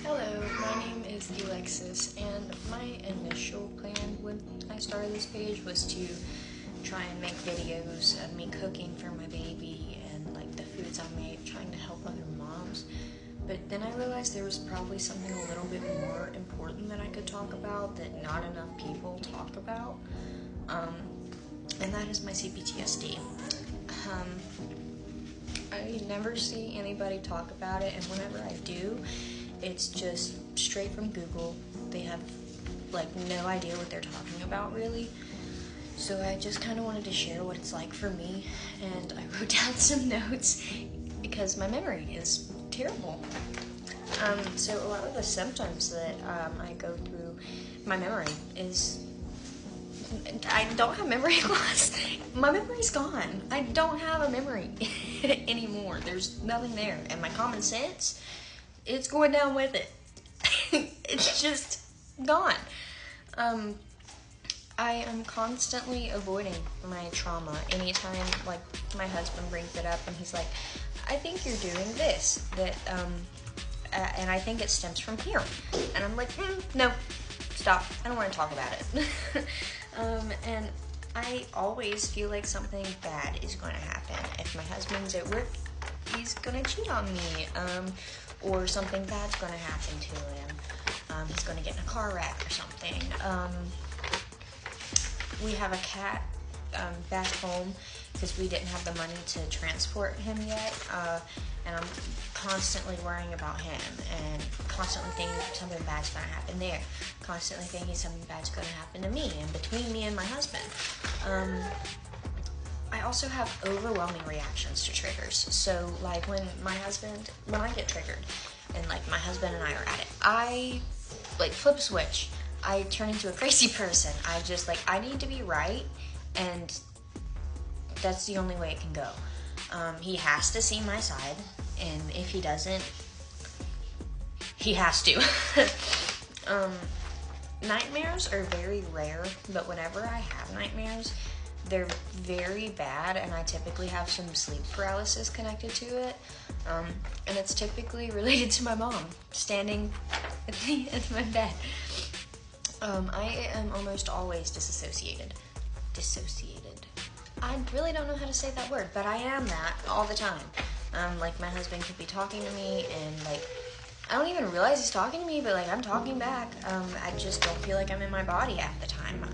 Hello, my name is Alexis, and my initial plan when I started this page was to try and make videos of me cooking for my baby and like the foods I make, trying to help other moms. But then I realized there was probably something a little bit more important that I could talk about that not enough people talk about, and that is my CPTSD. I never see anybody talk about it, and whenever I do, it's just straight from Google. They have like no idea what they're talking about really. So I just kind of wanted to share what it's like for me, and I wrote down some notes because my memory is terrible. So a lot of the symptoms that I go through, my memory is, I don't have memory loss. My memory's gone. I don't have a memory anymore. There's nothing there. And my common sense, it's going down with it. It's just gone. I am constantly avoiding my trauma. Anytime, like, my husband brings it up and he's like, I think you're doing this, and I think it stems from here. And I'm like, no, stop. I don't want to talk about it. And I always feel like something bad is going to happen. If my husband's at work, he's going to cheat on me, or something bad's going to happen to him. He's going to get in a car wreck or something. We have a cat back home because we didn't have the money to transport him yet, and I'm constantly worrying about him and constantly thinking something bad's going to happen there, constantly thinking something bad's going to happen to me and between me and my husband. I also have overwhelming reactions to triggers. So like when I get triggered and like my husband and I are at it, I like flip a switch. I turn into a crazy person. I need to be right, and that's the only way it can go. He has to see my side, and if he doesn't, he has to. Nightmares are very rare, but whenever I have nightmares, they're very bad, and I typically have some sleep paralysis connected to it, and it's typically related to my mom standing at the end of my bed. I am almost always dissociated. I really don't know how to say that word, but I am that all the time. Like my husband could be talking to me, and like I don't even realize he's talking to me, but like I'm talking back. I just don't feel like I'm in my body half the time.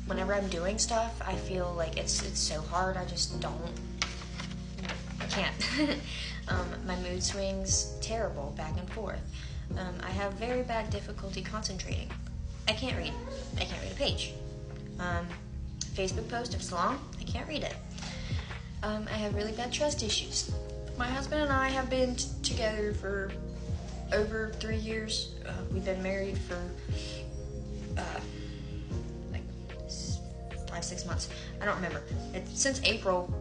Whenever I'm doing stuff, I feel like it's so hard. I can't. My mood swings terrible, back and forth. I have very bad difficulty concentrating. I can't read a page. Facebook post, if it's long, I can't read it. I have really bad trust issues. My husband and I have been together for over 3 years. We've been married for like 5-6 months. I don't remember. It's since April.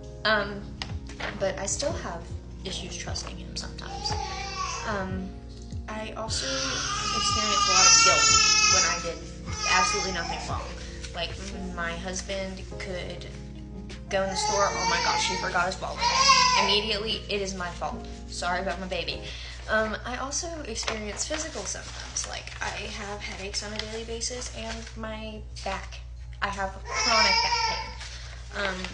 But I still have issues trusting him sometimes. I also experienced a lot of guilt when I did absolutely nothing wrong. Like, my husband could go in the store, oh my gosh, he forgot his wallet. Immediately, it is my fault. Sorry about my baby. I also experience physical symptoms. Like, I have headaches on a daily basis, and my back. I have chronic back pain.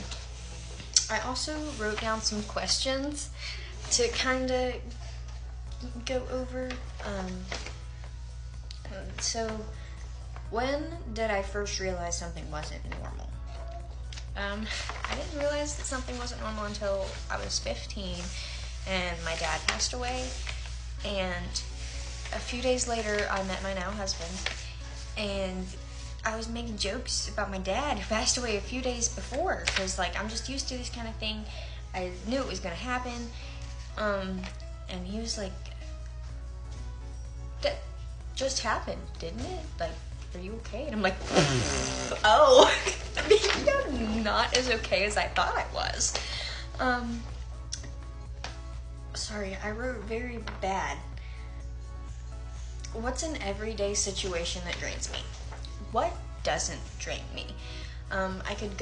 I also wrote down some questions to kind of go over. So, when did I first realize something wasn't normal? I didn't realize that something wasn't normal until I was 15 and my dad passed away. And a few days later, I met my now husband, and I was making jokes about my dad who passed away a few days before, because like I'm just used to this kind of thing. I knew it was gonna happen. And he was like, that just happened, didn't it? Like, are you okay? And I'm like, oh, maybe I'm not as okay as I thought I was. Sorry, I wrote very bad. What's an everyday situation that drains me? What doesn't drain me? I think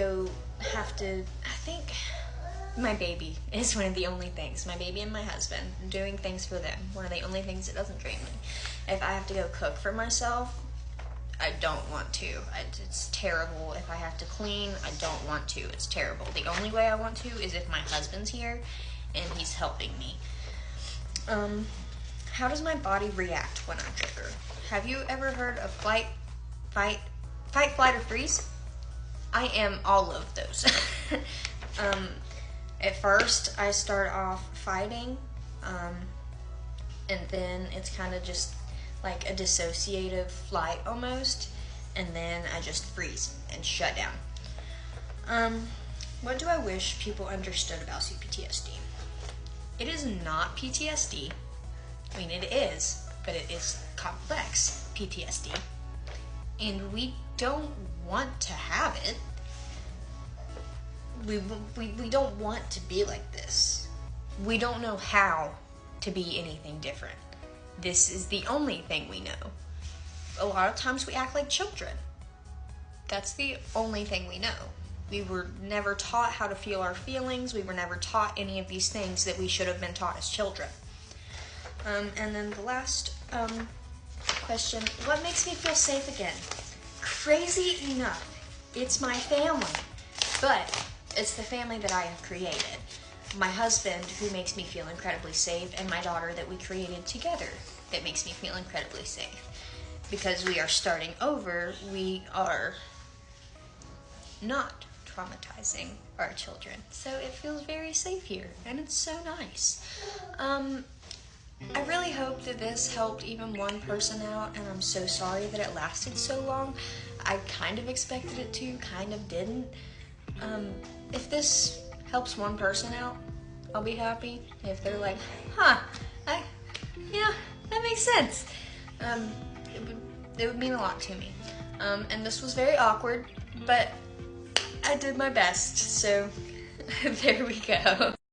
my baby is one of the only things. My baby and my husband, doing things for them, one of the only things that doesn't drain me. If I have to go cook for myself, I don't want to. It's terrible. If I have to clean, I don't want to. It's terrible. The only way I want to is if my husband's here and he's helping me. How does my body react when I'm triggered? Have you ever heard of fight, flight, or freeze? I am all of those. At first, I start off fighting, and then it's kind of just like a dissociative flight almost, and then I just freeze and shut down. What do I wish people understood about CPTSD? It is not PTSD. I mean, it is, but it is complex PTSD, and we don't want to have it. We don't want to be like this. We don't know how to be anything different. This is the only thing we know. A lot of times we act like children. That's the only thing we know. We were never taught how to feel our feelings. We were never taught any of these things that we should have been taught as children. And then the last question, what makes me feel safe again? Crazy enough, it's my family. But it's the family that I have created. My husband, who makes me feel incredibly safe, and my daughter that we created together that makes me feel incredibly safe. Because we are starting over, we are not traumatizing our children. So it feels very safe here, and it's so nice. I really hope that this helped even one person out, and I'm so sorry that it lasted so long. I kind of expected it to, kind of didn't. If this helps one person out, I'll be happy. If they're like, yeah, that makes sense. It would mean a lot to me. And this was very awkward, but I did my best, so there we go.